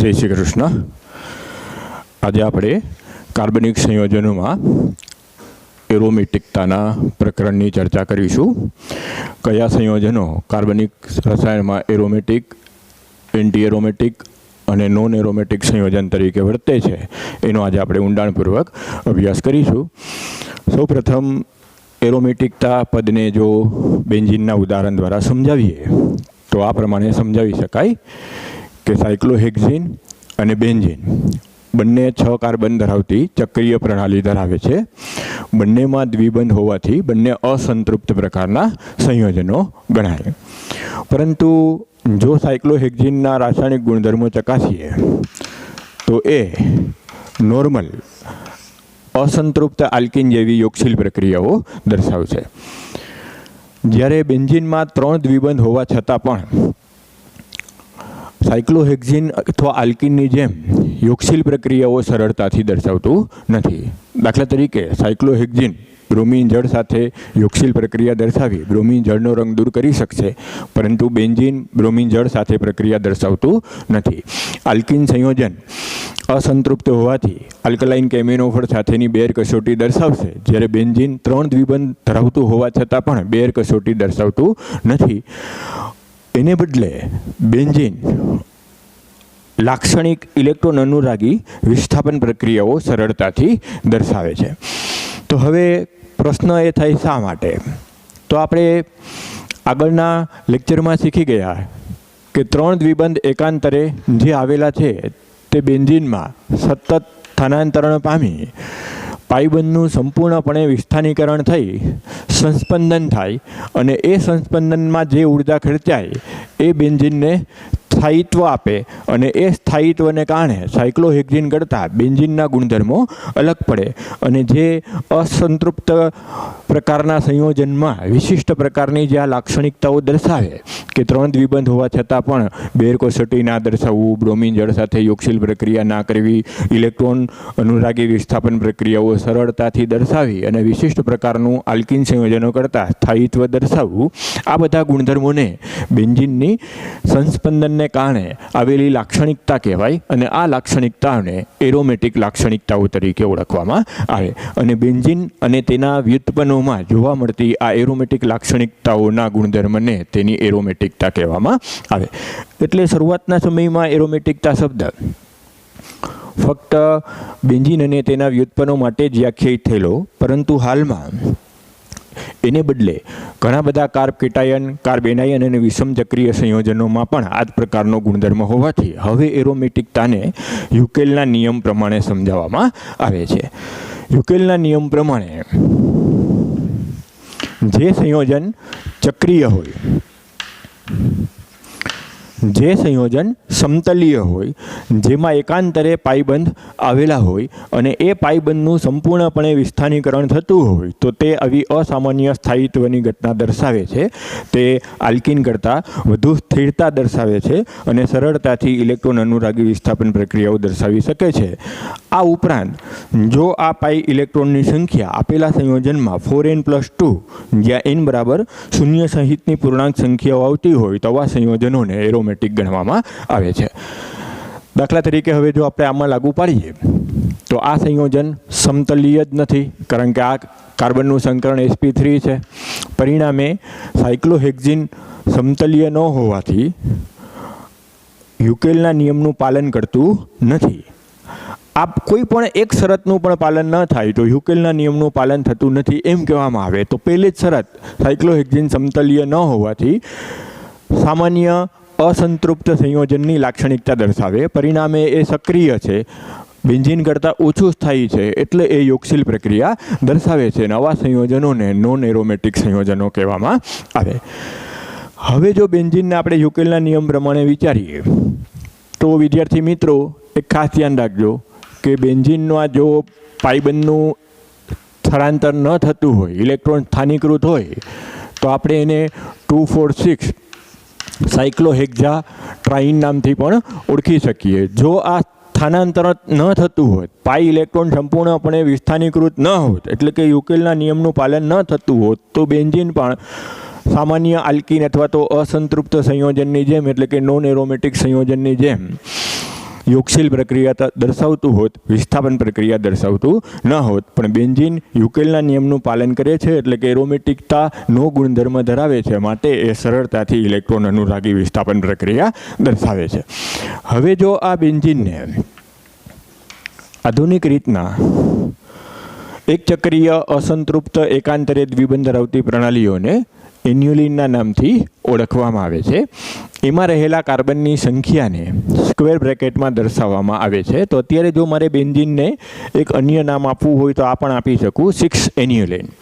જય શ્રી કૃષ્ણ. આજે આપણે કાર્બનિક સંયોજનોમાં એરોમેટિકતાના પ્રકરણની ચર્ચા કરીશું. કયા સંયોજનો કાર્બનિક રસાયણમાં એરોમેટિક, એન્ટી એરોમેટિક અને નોન એરોમેટિક સંયોજન તરીકે વર્તે છે એનો આજે આપણે ઊંડાણપૂર્વક અભ્યાસ કરીશું. સૌપ્રથમ એરોમેટિકતા પદને જો બેન્ઝીનના ઉદાહરણ દ્વારા સમજાવીએ તો આ પ્રમાણે સમજાવી શકાય કે સાયક્લોહેક્ઝીન અને બેન્ઝીન બંને 6 કાર્બન ધરાવતી ચક્રીય પ્રણાલી ધરાવે છે. બંનેમાં દ્વિબંધ હોવાથી બંને અસંતૃપ્ત પ્રકારના સંયોજનો ગણાય. પરંતુ જો સાયક્લોહેક્ઝીનના રાસાયણિક ગુણધર્મો ચકાસીએ તો એ નોર્મલ અસંતૃપ્ત આલ્કીન જેવી યોગશીલ પ્રક્રિયાઓ દર્શાવશે. જ્યારે બેન્ઝીનમાં 3 દ્વિબંધ હોવા છતાં પણ સાયક્લોહેક્ઝીન અથવા આલ્કીનની જેમ યોગશીલ પ્રક્રિયાઓ સરળતાથી દર્શાવતું નથી. દાખલા તરીકે સાયક્લોહેક્ઝીન બ્રોમિન જળ સાથે યોગશીલ પ્રક્રિયા દર્શાવી બ્રોમિન જળનો રંગ દૂર કરી શકશે, પરંતુ બેન્ઝીન બ્રોમિન જળ સાથે પ્રક્રિયા દર્શાવતું નથી. આલ્કીન સંયોજન અસંતૃપ્ત હોવાથી આલ્કલાઇન કેમિનોફર સાથેની બેર કસોટી દર્શાવશે, જ્યારે બેન્ઝીન 3 દ્વિબંધ ધરાવતું હોવા છતાં પણ બેર કસોટી દર્શાવતું નથી. એને બદલે બેન્ઝીન લાક્ષણિક ઇલેક્ટ્રોન અનુરાગી વિસ્થાપન પ્રક્રિયાઓ સરળતાથી દર્શાવે છે. તો હવે પ્રશ્ન એ થાય શા માટે? તો આપણે આગળના લેક્ચરમાં શીખી ગયા કે 3 દ્વિબંધ એકાંતરે જે આવેલા છે તે બેન્ઝીનમાં સતત સ્થાનાંતરણ પામી પાઇબંધનું સંપૂર્ણપણે વિસ્થાનીકરણ થઈ સંસ્પંદન થાય અને એ સંસ્પંદનમાં જે ઉર્જા ખર્ચાય એ બેન્ઝીનને સ્થાયિત્વ આપે અને એ સ્થાયિત્વને કારણે સાયક્લોહેક્ઝીન કરતાં બેન્ઝીનના ગુણધર્મો અલગ પડે અને જે અસંતૃપ્ત પ્રકારના સંયોજનમાં વિશિષ્ટ પ્રકારની જે આ લાક્ષણિકતાઓ દર્શાવે કે 3 દ્વિબંધ હોવા છતાં પણ બેર કસોટી ના દર્શાવવું, બ્રોમિન જળ સાથે યોગશીલ પ્રક્રિયા ના કરવી, ઇલેક્ટ્રોન અનુરાગી વિસ્થાપન પ્રક્રિયાઓ સરળતાથી દર્શાવી અને વિશિષ્ટ પ્રકારનું આલ્કીન સંયોજનો કરતાં સ્થાયિત્વ દર્શાવવું, આ બધા ગુણધર્મોને બેન્ઝીનની સંસ્પંદનને કારણે આવેલી લાક્ષણિકતા કહેવાય અને આ લાક્ષણિકતાઓને એરોમેટિક લાક્ષણિકતાઓ તરીકે ઓળખવામાં આવે. અને બેન્ઝીન અને તેના વ્યુત્પન્નોમાં જોવા મળતી આ એરોમેટિક લાક્ષણિકતાઓના ગુણધર્મને તેની એરોમેટિકતા કહેવામાં આવે. એટલે શરૂઆતના સમયમાં એરોમેટિકતા શબ્દ ફક્ત બેન્ઝીન અને તેના વ્યુત્પન્નો માટે જ વ્યાખ્યાયિત થયેલો, પરંતુ હાલમાં એને બદલે ઘણા બધા કાર્બ કેટાયન, કાર્બ એનાયન અને વિષમ ચક્રીય સંયોજનોમાં પણ આ જ પ્રકારનો ગુણધર્મ હોવાથી હવે એરોમેટિકતાને યુકેલના નિયમ પ્રમાણે સમજાવવામાં આવે છે. યુકેલના નિયમ પ્રમાણે જે સંયોજન ચક્રીય હોય, જે સંયોજન સમતલીય હોય, જેમાં એકાંતરે પાઇબંધ આવેલા હોય અને એ પાઇબંધનું સંપૂર્ણપણે વિસ્થાનીકરણ થતું હોય તો તે આવી અસામાન્ય સ્થાયિત્વની ઘટના દર્શાવે છે. તે આલ્કીન કરતાં વધુ સ્થિરતા દર્શાવે છે અને સરળતાથી ઇલેક્ટ્રોન અનુરાગી વિસ્થાપન પ્રક્રિયાઓ દર્શાવી શકે છે. આ ઉપરાંત જો આ પાઈ ઇલેક્ટ્રોનની સંખ્યા આપેલા સંયોજનમાં 4n+2 જ્યાં n બરાબર 0 સહિતની પૂર્ણાંક સંખ્યાઓ આવતી હોય તો આવા સંયોજનોને એરોમેટિક ગણવામાં આવે છે. દાખલા તરીકે હવે જો આપણે આમાં લાગુ પાડીએ તો આ સંયોજન સમતલીય જ નથી, કારણ કે આ કાર્બનનું સંકરણ sp3 છે. પરિણામે સાયક્લોહેક્ઝીન સમતલીય ન હોવાથી યુકેલના નિયમનું પાલન કરતું નથી. આ કોઈ પણ એક શરતનું પણ પાલન ન થાય તો યુકેલના નિયમનું પાલન થતું નથી એમ કહેવામાં આવે. તો પહેલી જ શરત સાયક્લોહેક્ઝીન સમતલીય ન હોવાથી સામાન્ય અસંતૃપ્ત સંયોજનની લાક્ષણિકતા દર્શાવે. પરિણામે એ સક્રિય છે, બેન્ઝીન કરતાં ઓછું સ્થાયી છે, એટલે એ યોગશીલ પ્રક્રિયા દર્શાવે છે. નવા સંયોજનોને નોન એરોમેટિક સંયોજનો કહેવામાં આવે. હવે જો બેન્ઝીનને આપણે યુકેલના નિયમ પ્રમાણે વિચારીએ તો વિદ્યાર્થી મિત્રો એક ખાસ ધ્યાન રાખજો કે બેન્ઝીનનું જો પાઇબંધનું સ્થળાંતર ન થતું હોય, ઇલેક્ટ્રોન સ્થાનીકૃત હોય તો આપણે એને 2,4,6 સાયક્લોહેક્ઝા ટ્રાઇન નામથી પણ ઓળખી શકીએ. જો આ સ્થાનાંતર ન થતું હોત, પાઈ ઇલેક્ટ્રોન સંપૂર્ણપણે વિસ્થાનીકૃત ન હોત, એટલે કે યુકેલના નિયમનું પાલન ન થતું હોત, તો બેન્ઝીન પણ સામાન્ય આલ્કીન અથવા તો અસંતૃપ્ત સંયોજનની જેમ એટલે કે નોન એરોમેટિક સંયોજનની જેમ યોગશીલ પ્રક્રિયા દર્શાવતું હોત, વિસ્થાપન પ્રક્રિયા દર્શાવતું ન હોત. પણ બેન્ઝીન યુકેલના નિયમનું પાલન કરે છે, એટલે કે એરોમેટિકતાનો ગુણધર્મ ધરાવે છે, માટે એ સરળતાથી ઇલેક્ટ્રોન અનુરાગી વિસ્થાપન પ્રક્રિયા દર્શાવે છે. હવે જો આ બેન્ઝીનને આધુનિક રીતના એક ચક્રીય અસંતૃપ્ત એકાંતરે દ્વિબંધ ધરાવતી પ્રણાલીઓને એન્યુલિનના નામથી ઓળખવામાં આવે છે. એમાં રહેલા કાર્બનની સંખ્યાને સ્ક્વેર બ્રેકેટમાં દર્શાવવામાં આવે છે. તો અત્યારે જો મારે બેન્ઝીનને એક અન્ય નામ આપવું હોય તો આ પણ આપી શકું, 6 એન્યુલિન.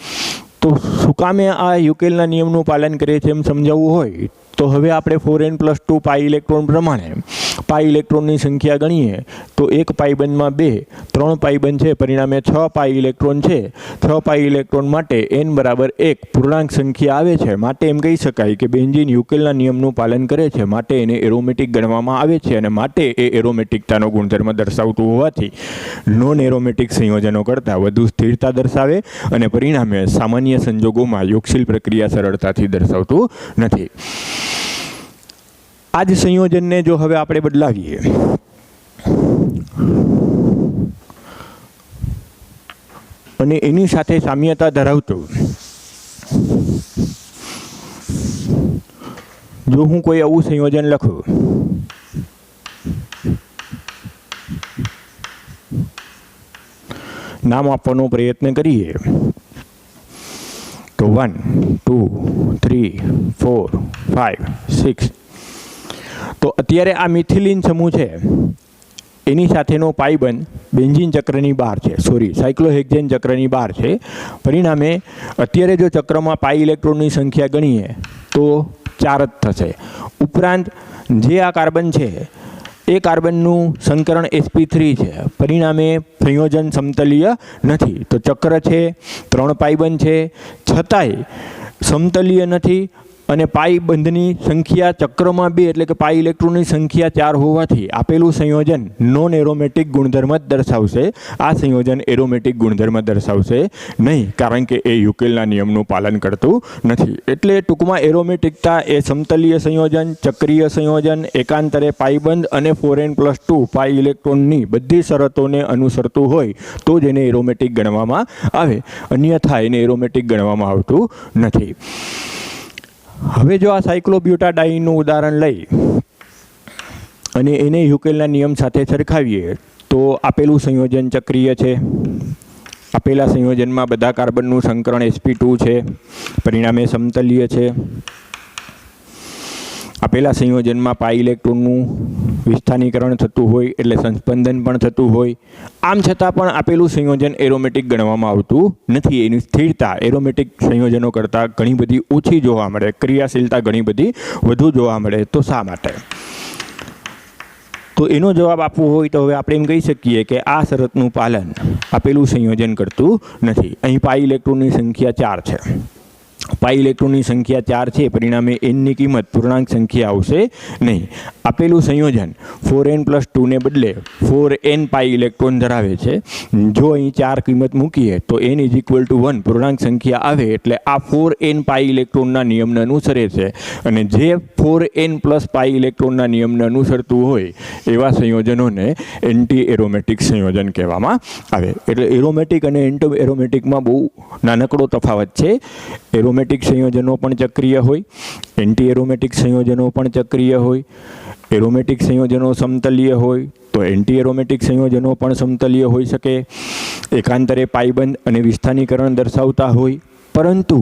તો શું કામે આ યુકેલના નિયમનું પાલન કરે છે એમ સમજાવવું હોય તો હવે આપણે 4n+2 પાઈ ઇલેક્ટ્રોન પ્રમાણે પાઈ ઇલેક્ટ્રોનની સંખ્યા ગણીએ તો એક પાઈ બંધમાં 2, 3 પાઈ બંધ છે, પરિણામે 6 પાઈ ઇલેક્ટ્રોન છે. 6 પાઈ ઇલેક્ટ્રોન માટે n બરાબર 1 પૂર્ણાંક સંખ્યા આવે છે. માટે એમ કહી શકાય કે બેન્ઝીન યુકેલના નિયમનું પાલન કરે છે, માટે એને એરોમેટિક ગણવામાં આવે છે, અને માટે એ એરોમેટિકતાનો ગુણધર્મ દર્શાવતું હોવાથી નોન એરોમેટિક સંયોજનો કરતાં વધુ સ્થિરતા દર્શાવે, અને પરિણામે સામાન્ય સંજોગોમાં યોગશીલ પ્રક્રિયા સરળતાથી દર્શાવતું નથી. આ જ સંયોજનને જો હવે આપણે બદલાવીએ અને એની સાથે સામ્યતા ધરાવતું જો હું કોઈ આવું સંયોજન લખું, નામ આપવાનો પ્રયત્ન કરીએ તો 1, 2, 3, 4, 5, 6. તો અત્યારે આ મિથિલિન સમૂહ છે એની સાથેનો પાઈબંધ બેન્ઝીન ચક્રની બહાર છે, સાયક્લોહેક્ઝેન ચક્રની બહાર છે. પરિણામે અત્યારે જો ચક્રમાં પાઈ ઇલેક્ટ્રોનની સંખ્યા ગણીએ તો 4 જ થશે. ઉપરાંત જે આ કાર્બન છે એ કાર્બનનું સંકરણ sp3 છે, પરિણામે સંયોજન સમતલીય નથી. તો ચક્ર છે, 3 પાઈબંધ છે, છતાંય સમતલીય નથી, અને પાઈ બંધની સંખ્યા ચક્રમાં 2 એટલે કે પાઈ ઇલેક્ટ્રોનની સંખ્યા 4 હોવાથી આપેલું સંયોજન નોન એરોમેટિક ગુણધર્મ જ દર્શાવશે. આ સંયોજન એરોમેટિક ગુણધર્મ દર્શાવશે નહીં, કારણ કે એ યુકેલના નિયમનું પાલન કરતું નથી. એટલે ટૂંકમાં એરોમેટિકતા એ સમતલીય સંયોજન, ચક્રીય સંયોજન, એકાંતરે પાઈબંધ અને 4n+2 પાઈ ઇલેક્ટ્રોનની બધી શરતોને અનુસરતું હોય તો જ એને એરોમેટિક ગણવામાં આવે, અન્યથા એને એરોમેટિક ગણવામાં આવતું નથી. હવે જો આ સાયક્લોબ્યુટાડાઈનનું ઉદાહરણ લઈ અને એને યુકેલના નિયમ સાથે સરખાવીએ તો આપેલું સંયોજન ચક્રીય છે. આપેલા સંયોજનમાં બધા કાર્બનનું સંકરણ sp2 છે, પરિણામે સમતલીય છે. આપેલા સંયોજનમાં પાઈ ઇલેક્ટ્રોનનું વિસ્થાનીકરણ થતું હોય એટલે સંસ્પંદન પણ થતું હોય. આમ છતાં પણ આપેલું સંયોજન એરોમેટિક ગણવામાં આવતું નથી. એની સ્થિરતા એરોમેટિક સંયોજનો કરતાં ઘણી બધી ઓછી જોવા મળે, ક્રિયાશીલતા ઘણી બધી વધુ જોવા મળે. તો શા માટે? તો એનો જવાબ આપવો હોય તો હવે આપણે એમ કહી શકીએ કે આ શરતનું પાલન આપેલું સંયોજન કરતું નથી. અહીં પાઈ ઇલેક્ટ્રોનની સંખ્યા 4 છે. પાઈ ઇલેક્ટ્રોનની સંખ્યા 4 છે, પરિણામે nની કિંમત પૂર્ણાંક સંખ્યા આવશે નહીં. આપેલું સંયોજન 4n+2 ને બદલે 4n પાઈ ઇલેક્ટ્રોન ધરાવે છે. જો અહીં 4 કિંમત મૂકીએ તો n = 1 પૂર્ણાંક સંખ્યા આવે, એટલે આ 4n પાઈ ઇલેક્ટ્રોનના નિયમને અનુસરે છે, અને જે 4n+ પાઈ ઇલેક્ટ્રોનના નિયમને અનુસરતું હોય એવા સંયોજનોને એન્ટી એરોમેટિક સંયોજન કહેવામાં આવે. એટલે એરોમેટિક અને એન્ટી એરોમેટિકમાં બહુ નાનકડો તફાવત છે. એરોમેટિક સંયોજનો પણ ચક્રીય હોય, એન્ટી એરોમેટિક સંયોજનો પણ ચક્રીય હોય. એરોમેટિક સંયોજનો સમતલીય હોય તો એન્ટી એરોમેટિક સંયોજનો પણ સમતલીય હોઈ શકે. એકાંતરે પાઈબંધ અને વિસ્થાનીકરણ દર્શાવતા હોય, પરંતુ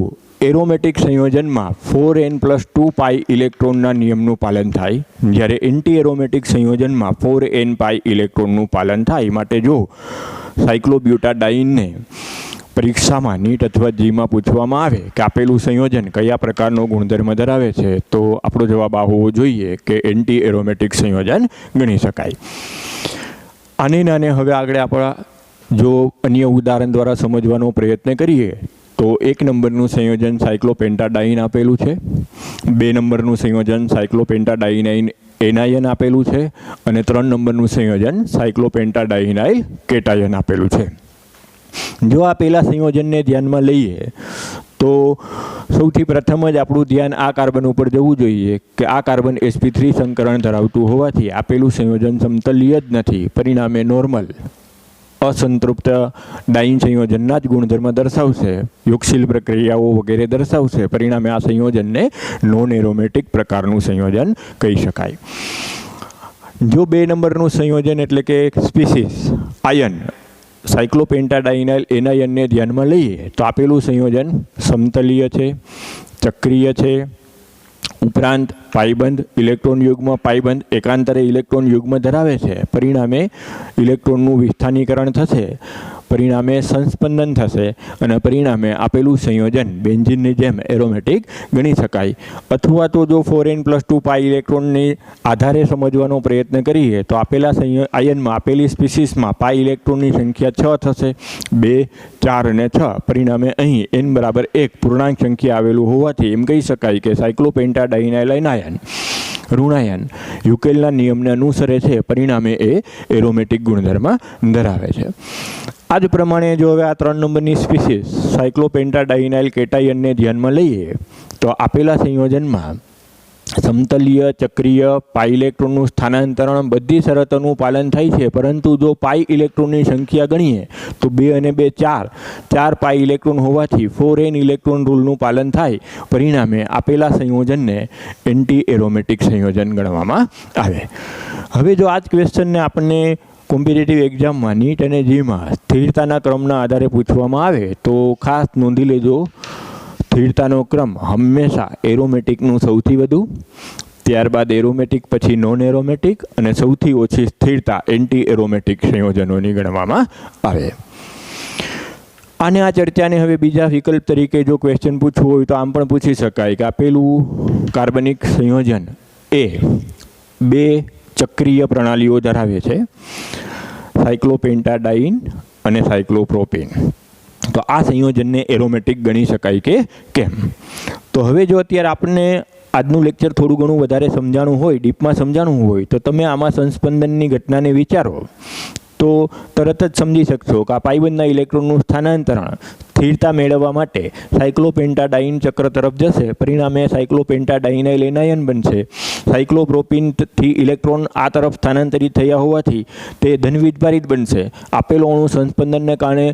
એરોમેટિક સંયોજનમાં 4n+2 પાઈ ઇલેક્ટ્રોનના નિયમનું પાલન થાય, જ્યારે એન્ટી એરોમેટિક સંયોજનમાં 4n પાઈ ઇલેક્ટ્રોનનું પાલન થાય. માટે જો સાયક્લોબ્યુટાડાઈનને પરીક્ષામાં નીટ અથવા જીમાં પૂછવામાં આવે કે આપેલું સંયોજન કયા પ્રકારનો ગુણધર્મ ધરાવે છે, તો આપણો જવાબ આ હોવો જોઈએ કે એન્ટી એરોમેટિક સંયોજન ગણી શકાય. આને હવે આગળ આપણા જો અન્ય ઉદાહરણ દ્વારા સમજવાનો પ્રયત્ન કરીએ તો 1 નંબરનું સંયોજન સાયક્લોપેન્ટાડાઈન આપેલું છે, 2 નંબરનું સંયોજન સાયક્લોપેન્ટાડાઈનાઇન એનાયન આપેલું છે, અને 3 નંબરનું સંયોજન સાયક્લોપેન્ટાડાઈનાઇલ કેટાયન આપેલું છે. જો આ પહેલા સંયોજનને ધ્યાનમાં લઈએ તો સૌથી પ્રથમ જ આપણું ધ્યાન આ કાર્બન ઉપર જવું જોઈએ કે આ કાર્બન sp3 સંકરણ ધરાવતું હોવાથી આપેલું સંયોજન સમતલીય જ નથી, પરિણામે નોર્મલ અસંતૃપ્ત ડાઇન સંયોજનના જ ગુણધર્મ દર્શાવશે, યોગશીલ પ્રક્રિયાઓ વગેરે દર્શાવશે, પરિણામે આ સંયોજનને નોન એરોમેટિક પ્રકારનું સંયોજન કહી શકાય. જો 2 નંબરનું સંયોજન એટલે કે સ્પીસીસ આયન સાયક્લોપેન્ટાડાઇનાઇલ એનાયનને ધ્યાનમાં લઈએ તો આપેલું સંયોજન સમતલીય છે, ચક્રીય છે, ઉપરાંત પાઈબંધ ઇલેક્ટ્રોન યુગ્મ પાઈબંધ એકાંતરે ઇલેક્ટ્રોન યુગ્મ ધરાવે છે, પરિણામે ઇલેક્ટ્રોનનું વિસ્થાનીકરણ થશે, પરિણામે સંસ્પંદન થશે અને પરિણામે આપેલું સંયોજન બેન્ઝીનની જેમ એરોમેટિક ગણી શકાય. અથવા તો જો 4n+2 પાઈ ઇલેક્ટ્રોનની આધારે સમજવાનો પ્રયત્ન કરીએ તો આપેલા આયનમાં આપેલી સ્પીસીસમાં પાઈ ઇલેક્ટ્રોનની સંખ્યા 6 થશે, 2, 4 અને 6, પરિણામે અહીં n બરાબર 1 પૂર્ણાંક સંખ્યા આવેલું હોવાથી એમ કહી શકાય કે સાયક્લોપેન્ટાડાઇનાઇલ એનાયન ઋણાયન યુકેલના નિયમને અનુસરે છે, પરિણામે એ એરોમેટિક ગુણધર્મ ધરાવે છે. આ જ પ્રમાણે જો હવે આ 3 નંબરની સ્પીસીસ સાયક્લોપેન્ટાડાઇનાઇલ કેટાયનને ધ્યાનમાં લઈએ તો આપેલા સંયોજનમાં સમતલીય, ચક્રીય, પાઈ ઇલેક્ટ્રોનનું સ્થાનાંતરણ બધી શરતોનું પાલન થાય છે, પરંતુ જો પાઈ ઇલેક્ટ્રોનની સંખ્યા ગણીએ તો 2 અને 2 4 પાઈ ઇલેક્ટ્રોન હોવાથી 4n ઇલેક્ટ્રોન રૂલનું પાલન થાય, પરિણામે આપેલા સંયોજનને એન્ટી એરોમેટિક સંયોજન ગણવામાં આવે. હવે જો આ જ ક્વેશ્ચનને આપણને કોમ્પિટિટિવ એક્ઝામમાં નીટ અને જીમાં સ્થિરતાના ક્રમના આધારે પૂછવામાં આવે તો ખાસ નોંધી લેજો, સ્થિરતાનો ક્રમ હંમેશા એરોમેટિકનું સૌથી વધુ, ત્યારબાદ એરોમેટિક, પછી નોન એરોમેટિક અને સૌથી ઓછી સ્થિરતા એન્ટી એરોમેટિક સંયોજનોની ગણવામાં આવે. અને આ ચર્ચાને હવે બીજા વિકલ્પ તરીકે જો ક્વેશ્ચન પૂછવું હોય તો આમ પણ પૂછી શકાય કે આપેલું કાર્બનિક સંયોજન એ 2 ચક્રીય પ્રણાલીઓ ધરાવે છે, સાયક્લોપેન્ટાડાઇન અને સાયક્લોપ્રોપેન, તો આ સંયોજનને એરોમેટિક ગણી શકાય કે કેમ? તો હવે જો અત્યારે આપણને આજનું લેક્ચર થોડું ઘણું વધારે સમજાણું હોય, ડીપમાં સમજાણું હોય તો તમે આમાં સંસ્પંદનની ઘટનાને વિચારો તો તરત જ સમજી શકશો કે આ પાઈબંધના ઇલેક્ટ્રોનનું સ્થાનાંતરણ સ્થિરતા મેળવવા માટે સાયક્લોપેન્ટાડાઇન ચક્ર તરફ જશે, પરિણામે સાયક્લોપેન્ટાડાઇનાઇલ એનાયન બનશે. સાયક્લોપ્રોપીનથી ઇલેક્ટ્રોન આ તરફ સ્થાનાંતરિત થયા હોવાથી તે ધનવીજભારિત બનશે. આપેલો અણુ સંસ્પંદનને કારણે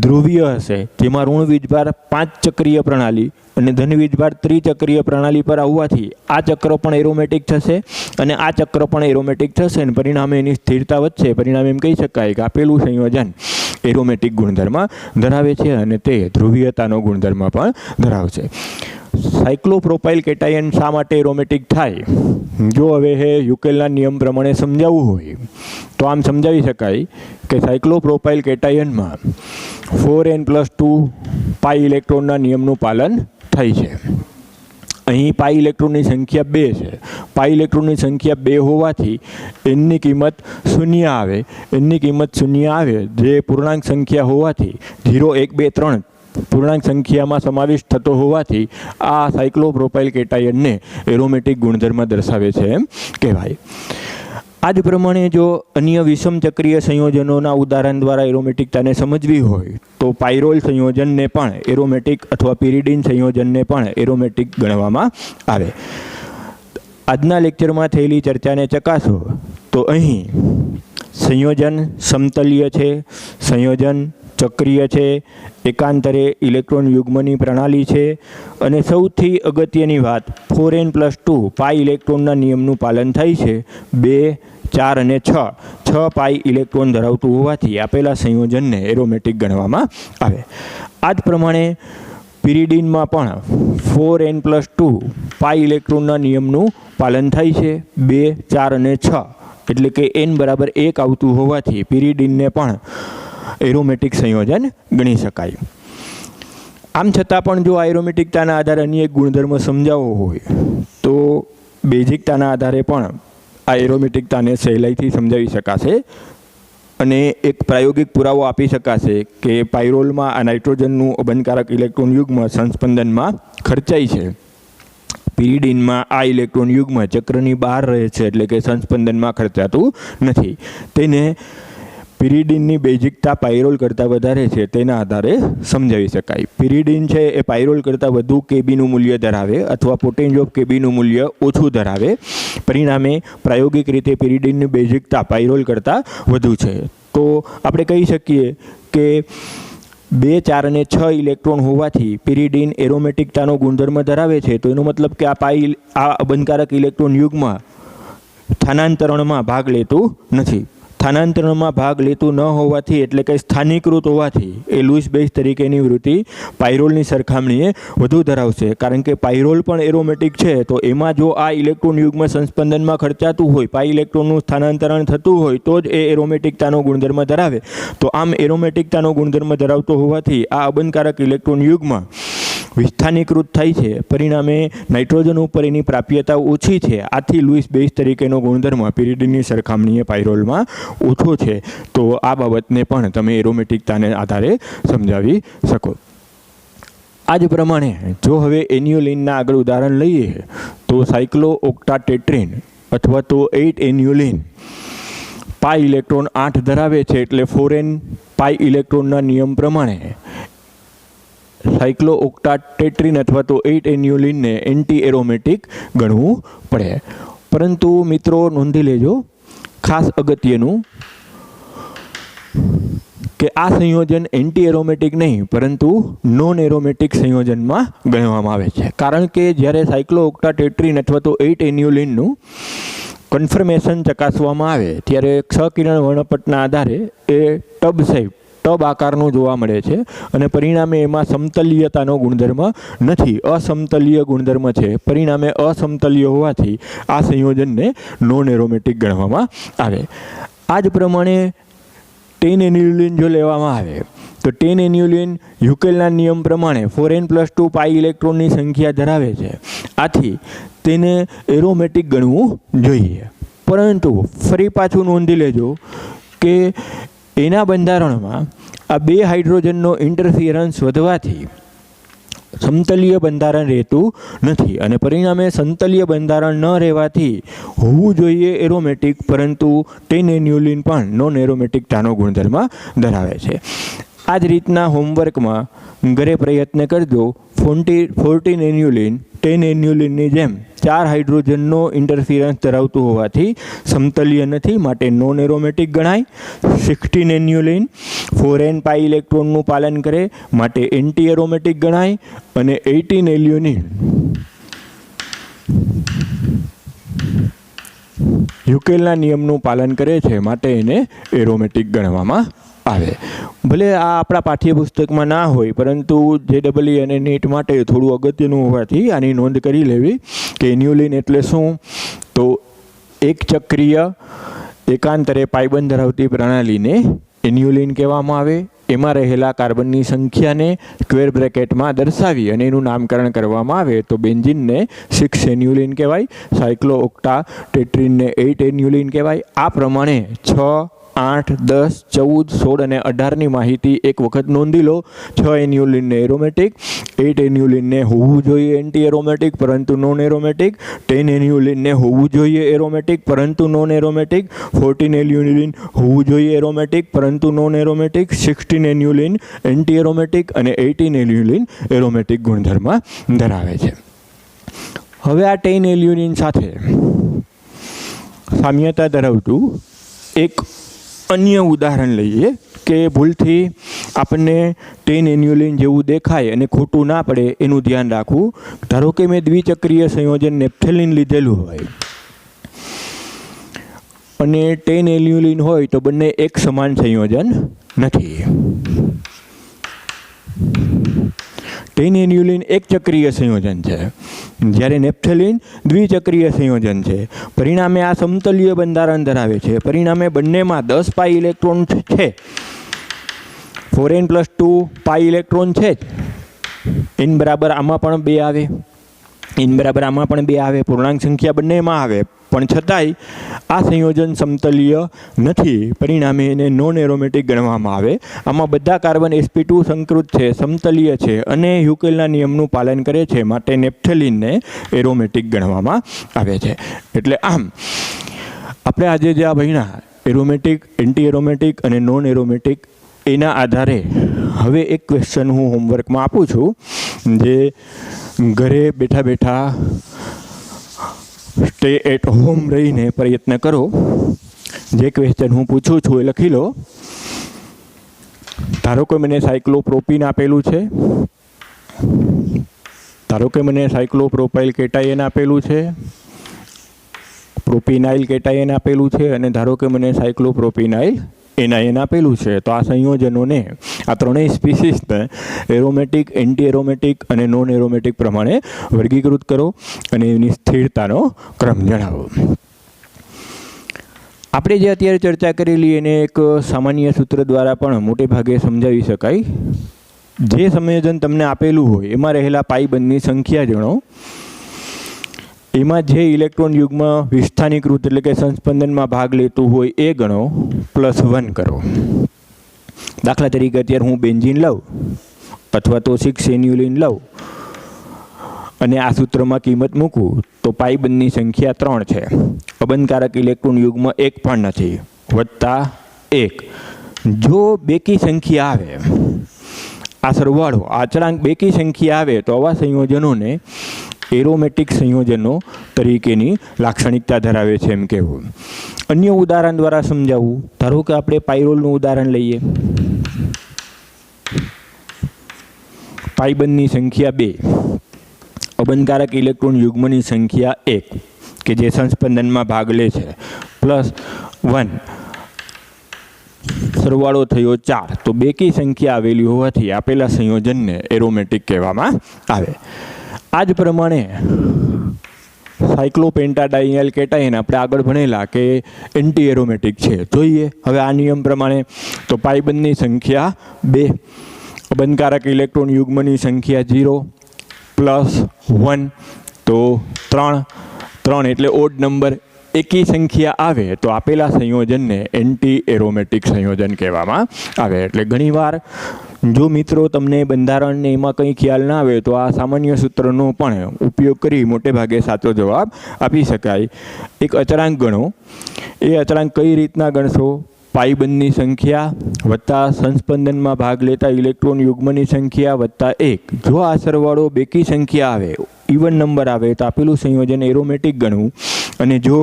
ધ્રુવીય હશે, જેમાં ઋણ વીજભાર 5 ચક્રીય પ્રણાલી અને ધન વીજભાર ત્રિચક્રીય પ્રણાલી પર આવવાથી આ ચક્ર પણ એરોમેટિક થશે અને આ ચક્ર પણ એરોમેટિક થશે અને પરિણામે એની સ્થિરતા વધશે. પરિણામે એમ કહી શકાય કે આપેલું સંયોજન એરોમેટિક ગુણધર્મ ધરાવે છે અને તે ધ્રુવીયતાનો ગુણધર્મ પણ ધરાવશે. સાયક્લોપ્રોપાઇલ કેટાયન શા માટે એરોમેટિક થાય? જો હવે યુકેલના નિયમ પ્રમાણે સમજાવવું હોય તો આમ સમજાવી શકાય કે સાયક્લોપ્રોપાઇલ કેટાયનમાં 4n+2 પાઈ ઇલેક્ટ્રોનના નિયમનું પાલન થાય છે. અહીં પાઈ ઇલેક્ટ્રોનની સંખ્યા 2 છે. પાઈ ઇલેક્ટ્રોનની સંખ્યા 2 હોવાથી એનની કિંમત 0 આવે. એનની કિંમત 0 આવે જે પૂર્ણાંક સંખ્યા હોવાથી 0, 1, 2, 3 પૂર્ણાંક સંખ્યામાં સમાવેશ થતો હોવાથી આ સાયક્લોપ્રોપાઇલ કેટાયનને એરોમેટિક ગુણધર્મ દર્શાવે છે એમ કહેવાય. આ જ પ્રમાણે જો અન્ય વિષમ ચક્રીય સંયોજનોના ઉદાહરણ દ્વારા એરોમેટિકતાને સમજવી હોય તો પાયરોલ સંયોજનને પણ એરોમેટિક અથવા પિરિડીન સંયોજનને પણ એરોમેટિક ગણવામાં આવે. આજના લેક્ચરમાં થયેલી ચર્ચાને ચકાસો તો અહીં સંયોજન સમતલીય છે, સંયોજન ચક્રીય છે, એકાંતરે ઇલેક્ટ્રોન યુગ્મની પ્રણાલી છે અને સૌથી અગત્યની વાત 4n+2 પાઈ ઇલેક્ટ્રોનના નિયમનું પાલન થાય છે. 2, 4 અને 6 પાઈ ઇલેક્ટ્રોન ધરાવતું હોવાથી આપેલા સંયોજનને એરોમેટિક ગણવામાં આવે. આ જ પ્રમાણે પિરિડીનમાં પણ 4n+2 પાઈ ઇલેક્ટ્રોનના નિયમનું પાલન થાય છે. 2, 4 અને 6 એટલે કે n બરાબર 1 આવતું હોવાથી પિરિડીનને પણ એરોમેટિક સંયોજન ગણી શકાય. આમ છતાં પણ જો આ એરોમેટિકતાના આધારે અન્ય એક ગુણધર્મ સમજાવવો હોય તો બેઝિકતાના આધારે પણ આ એરોમેટિકતાને સહેલાઈથી સમજાવી શકાશે અને એક પ્રાયોગિક પુરાવો આપી શકાશે કે પાયરોલમાં આ નાઇટ્રોજનનું અબંધકારક ઇલેક્ટ્રોન યુગ્મ સંસ્પંદનમાં ખર્ચાય છે. પિરિડીનમાં આ ઇલેક્ટ્રોન યુગ્મ ચક્રની બહાર રહે છે એટલે કે સંસ્પંદનમાં ખર્ચાતું નથી. તેને પિરિડીનની બેઝિકતા પાયરોલ કરતાં વધારે છે તેના આધારે સમજાવી શકાય. પિરિડીન છે એ પાયરોલ કરતાં વધુ કેબીનું મૂલ્ય ધરાવે અથવા પોટેન્જ ઓફ કેબીનું મૂલ્ય ઓછું ધરાવે. પરિણામે પ્રાયોગિક રીતે પિરિડીનની બેઝિકતા પાયરોલ કરતાં વધુ છે. તો આપણે કહી શકીએ કે 2, 4 અને 6 ઇલેક્ટ્રોન હોવાથી પિરિડીન એરોમેટિકતાનો ગુણધર્મ ધરાવે છે. તો એનો મતલબ કે આ અબંધકારક ઇલેક્ટ્રોન યુગ્મ સ્થાનાંતરણમાં ભાગ લેતું નથી. સ્થાનાંતરણમાં ભાગ લેતું ન હોવાથી એટલે કે સ્થાનીકૃત હોવાથી એ લૂઇસ બેઝ તરીકેની વૃત્તિ પાયરોલની સરખામણીએ વધુ ધરાવશે. કારણ કે પાયરોલ પણ એરોમેટિક છે, તો એમાં જો આ ઇલેક્ટ્રોન યુગ્મ સંસ્પંદનમાં ખર્ચાતું હોય, પાઈ ઇલેક્ટ્રોનનું સ્થાનાંતરણ થતું હોય તો જ એ એરોમેટિકતાનો ગુણધર્મ ધરાવે. તો આમ એરોમેટિકતાનો ગુણધર્મ ધરાવતો હોવાથી આ અબંધકારક ઇલેક્ટ્રોન યુગ્મ વિસ્થાનીકૃત થાય છે. પરિણામે નાઇટ્રોજન ઉપર એની પ્રાપ્યતા ઓછી છે. આથી લૂઇસ બેઝ તરીકેનો ગુણધર્મ પિરિડીનની સરખામણીએ પાયરોલમાં ઓછો છે. તો આ બાબતને પણ તમે એરોમેટિકતાને આધારે સમજાવી શકો. આ જ પ્રમાણે જો હવે એન્યુલિનના આગળ ઉદાહરણ લઈએ તો સાયક્લો ઓક્ટાટેટ્રીન અથવા તો 8 એન્યુલિન પાઈ ઇલેક્ટ્રોન 8 ધરાવે છે. એટલે 4n પાઈ ઇલેક્ટ્રોનના નિયમ પ્રમાણે સાયક્લો ઓક્ટાટેટ્રીન અથવા તો 8 એન્યુલિનને એન્ટી એરોમેટિક ગણવું પડે. પરંતુ મિત્રો નોંધી લેજો, ખાસ અગત્યનું કે આ સંયોજન એન્ટી એરોમેટિક નહીં પરંતુ નોન એરોમેટિક સંયોજનમાં ગણવામાં આવે છે. કારણ કે જ્યારે સાયક્લો ઓક્ટાટેટ્રીન અથવા તો 8 એન્યુલિનનું કન્ફર્મેશન ચકાસવામાં આવે ત્યારે ક્ષ-કિરણ વર્ણપટના આધારે એ ટબ આકારનું જોવા મળે છે અને પરિણામે એમાં સમતલીયતાનો ગુણધર્મ નથી, અસમતલીય ગુણધર્મ છે. પરિણામે અસમતલીય હોવાથી આ સંયોજનને નોન એરોમેટિક ગણવામાં આવે. આ જ પ્રમાણે 10 એન્યુલિન જો લેવામાં આવે તો 10 એન્યુલિન યુકેલના નિયમ પ્રમાણે 4n+2 પાઈ ઇલેક્ટ્રોનની સંખ્યા ધરાવે છે. આથી તેને એરોમેટિક ગણવું જોઈએ. પરંતુ ફરી પાછું નોંધી લેજો કે એના બંધારણમાં આ 2 હાઇડ્રોજનનો ઇન્ટરફિયરન્સ વધવાથી સમતલીય બંધારણ રહેતું નથી અને પરિણામે સમતલીય બંધારણ ન રહેવાથી હોવું જોઈએ એરોમેટિક, પરંતુ 10 એન્યુલિન પણ નોન એરોમેટિકતાનો ગુણધર્મ ધરાવે છે. આ જ રીતના હોમવર્કમાં ઘરે પ્રયત્ન કરજો. 14 એન્યુલિન 10 એન્યુલિનની જેમ 4 હાઇડ્રોજનનો ઇન્ટરફિયરન્સ ધરાવતું હોવાથી સમતલીય નથી, માટે નોન એરોમેટિક ગણાય. 16 એન્યુલિન 4n પાઈ ઇલેક્ટ્રોનનું પાલન કરે માટે એન્ટી એરોમેટિક ગણાય. અને 18 એન્યુલિન યુકેલના નિયમનું પાલન કરે છે માટે એને એરોમેટિક ગણવામાં આવે. ભલે આ આપણા પાઠ્યપુસ્તકમાં ના હોય, પરંતુ JEE અને નીટ માટે થોડું અગત્યનું હોવાથી આની નોંધ કરી લેવી કે એન્યુલિન એટલે શું. તો એક ચક્રીય એકાંતરે પાઇબંધ ધરાવતી પ્રણાલીને એન્યુલિન કહેવામાં આવે. એમાં રહેલા કાર્બનની સંખ્યાને સ્ક્વેર બ્રેકેટમાં દર્શાવી અને એનું નામકરણ કરવામાં આવે તો બેન્ઝીનને 6 એન્યુલિન કહેવાય, સાયક્લો ઓક્ટાટેટ્રીનને 8 એન્યુલિન કહેવાય. આ પ્રમાણે 6, 8, 10, 14, 16 અને 18ની માહિતી એક વખત નોંધી લો. 6 એન્યુલિનને એરોમેટિક, 8 એન્યુલિનને હોવું જોઈએ એન્ટી એરોમેટિક પરંતુ નોન એરોમેટિક, 10 એન્યુલિનને હોવું જોઈએ એરોમેટિક પરંતુ નોન એરોમેટિક, 14 એન્યુલિન હોવું જોઈએ એરોમેટિક પરંતુ નોન એરોમેટિક, 16 એન્યુલિન એન્ટી એરોમેટિક અને 18 એન્યુલિન એરોમેટિક ગુણધર્મ ધરાવે છે. હવે આ 10 એન્યુલિન સાથે સામ્યતા ધરાવતું એક અન્ય ઉદાહરણ લઈએ કે ભૂલથી આપણને 10 એન્યુલિન જેવું દેખાય અને ખોટું ના પડે એનું ધ્યાન રાખવું. ધારો કે મેં દ્વિચક્રીય સંયોજન નેપ્થેલિન લીધેલું હોય અને 10 એન્યુલિન હોય તો બંને એક સમાન સંયોજન નથી. 10 એન્યુલિન એક ચક્રીય સંયોજન છે, જ્યારે નેપ્થેલિન દ્વિચક્રીય સંયોજન છે. પરિણામે આ સમતલીય બંધારણ ધરાવે છે. પરિણામે બંનેમાં 10 પાઈ ઇલેક્ટ્રોન છે. 4n+2 પાઈ ઇલેક્ટ્રોન છે જ. n બરાબર આમાં પણ 2 આવે, n બરાબર આમાં પણ 2 આવે, પૂર્ણાંક સંખ્યા બંનેમાં આવે, પણ છતાંય આ સંયોજન સમતલીય નથી. પરિણામે એને નોન એરોમેટિક ગણવામાં આવે. આમાં બધા કાર્બન sp2 સંકૃત છે, સમતલીય છે અને યુકેલના નિયમનું પાલન કરે છે, માટે નેપ્થેલિનને એરોમેટિક ગણવામાં આવે છે. એટલે આમ આપણે આજે જે આ ભણ્યા એરોમેટિક, એન્ટી એરોમેટિક અને નોન એરોમેટિક એના આધારે હવે એક ક્વેશ્ચન હું હોમવર્કમાં આપું છું, જે ઘરે બેઠા બેઠા સ્ટે એટ હોમ રહીને પ્રયત્ન કરો. જે ક્વેશ્ચન હું પૂછું છું એ લખી લો. ધારો કે મને સાયક્લોપ્રોપીન આપેલું છે, ધારો કે મને સાયક્લોપ્રોપાઇલ કેટાયન આપેલું છે, પ્રોપિનાઇલ કેટાયન આપેલું છે, અને ધારો કે મને સાયક્લોપ્રોપિનાઇલ એનાયન આપેલું છે. તો આ સંયોજનોને, આ ત્રણેય સ્પીસીસને એરોમેટિક, એન્ટી એરોમેટિક અને નોન એરોમેટિક પ્રમાણે વર્ગીકૃત કરો અને એની સ્થિરતાનો ક્રમ જણાવો. આપણે જે અત્યારે ચર્ચા કરેલી એને એક સામાન્ય સૂત્ર દ્વારા પણ મોટે ભાગે સમજાવી શકાય. જે સંયોજન તમને આપેલું હોય એમાં રહેલા પાઈ બંધની સંખ્યા ગણો, એમાં જે ઇલેક્ટ્રોન યુગ્મ વિસ્થાનીકૃત એટલે કે સંસ્પંદનમાં ભાગ લેતું હોય એ ગણો, +1 કરો. દાખલા તરીકે અત્યારે હું બેન્ઝીન લઉં અથવા તો 6 એન્યુલિન લઉં અને આ સૂત્રમાં કિંમત મૂકું તો પાઈ બંધની સંખ્યા 3 છે. અબંધકારક ઇલેક્ટ્રોન યુગ્મ 1 પણ નથી, +1. જો બેકી સંખ્યા આવે, આ સરવાળો, આ અચળાંક બેકી સંખ્યા આવે તો આવા સંયોજનોને એરોમેટિક સંયોજનો તરીકેની લાક્ષણિકતા ધરાવે છે એમ કહેવું. અન્ય ઉદાહરણ દ્વારા સમજાવવું. ધારો કે આપણે પાયરોલનું ઉદાહરણ લઈએ. પાઈબંધની સંખ્યા 2, અબંધકારક ઇલેક્ટ્રોન યુગ્મની સંખ્યા 1 કે જે સંસ્પંદનમાં ભાગ લે છે, +1, સરવાળો થયો 4. તો બેકી સંખ્યા આવેલી હોવાથી આપેલા સંયોજનને એરોમેટિક કહેવામાં આવે. આ જ પ્રમાણે સાયક્લોપેન્ટાડાઇનાઇલ કેટાયન આપણે આગળ ભણેલા કે એન્ટી એરોમેટિક છે. જોઈએ હવે આ નિયમ પ્રમાણે. તો પાઈબંધની સંખ્યા 2, અબંધકારક ઇલેક્ટ્રોન યુગ્મની સંખ્યા 0, +1 તો 3 એટલે ઓડ નંબર. એકી સંખ્યા આવે તો આપેલા સંયોજનને એન્ટી એરોમેટિક સંયોજન કહેવામાં આવે. એટલે ઘણીવાર જો મિત્રો તમને બંધારણને એમાં કંઈ ખ્યાલ ના આવે તો આ સામાન્ય સૂત્રનો પણ ઉપયોગ કરી મોટે ભાગે સાચો જવાબ આપી શકાય. એક અચળાંક ગણો. એ અચળાંક કઈ રીતના ગણશો? પાઈબંધની સંખ્યા વત્તા સંસ્પંદનમાં ભાગ લેતા ઇલેક્ટ્રોન યુગ્મની સંખ્યા +1. જો આ સરવાળો બેકી સંખ્યા આવે, ઇવન નંબર આવે તો આપેલું સંયોજન એરોમેટિક ગણવું, અને જો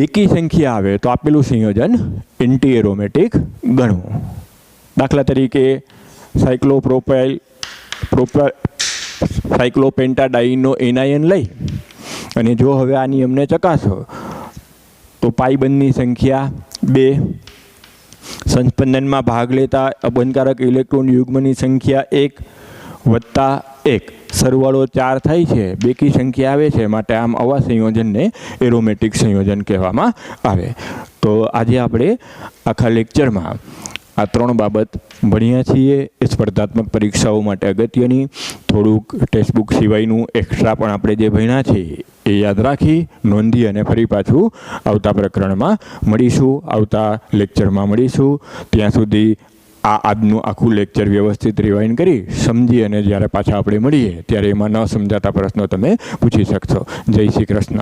એકી સંખ્યા આવે તો આપેલું સંયોજન એન્ટી એરોમેટિક ગણવું. દાખલા તરીકે સાયક્લોપેન્ટાડાઇનનો એનાયન લઈ અને જો હવે આ નિયમને ચકાસો તો પાઈબંધની સંખ્યા 2, સંસ્પંદનમાં ભાગ લેતા અબંધકારક ઇલેક્ટ્રોન યુગ્મની સંખ્યા 1 + 1, સરવાળો 4 થાય છે. બેકી સંખ્યા આવે છે, માટે આમ આવા સંયોજનને એરોમેટિક સંયોજન કહેવામાં આવે. તો આજે આપણે આખા લેક્ચરમાં આ 3 બાબત ભણ્યા છીએ. એ સ્પર્ધાત્મક પરીક્ષાઓ માટે અગત્યની. થોડુંક ટેક્સ્ટબુક સિવાયનું એક્સ્ટ્રા પણ આપણે જે ભણ્યા છીએ એ યાદ રાખી, નોંધી અને ફરી પાછું આવતા પ્રકરણમાં મળીશું, આવતા લેક્ચરમાં મળીશું. ત્યાં સુધી આજનું આખું લેક્ચર વ્યવસ્થિત રિવાઇન્ડ કરી સમજી અને જ્યારે પાછા આપણે મળીએ ત્યારે એમાં ન સમજાતા પ્રશ્નો તમે પૂછી શકશો. જય શ્રી કૃષ્ણ.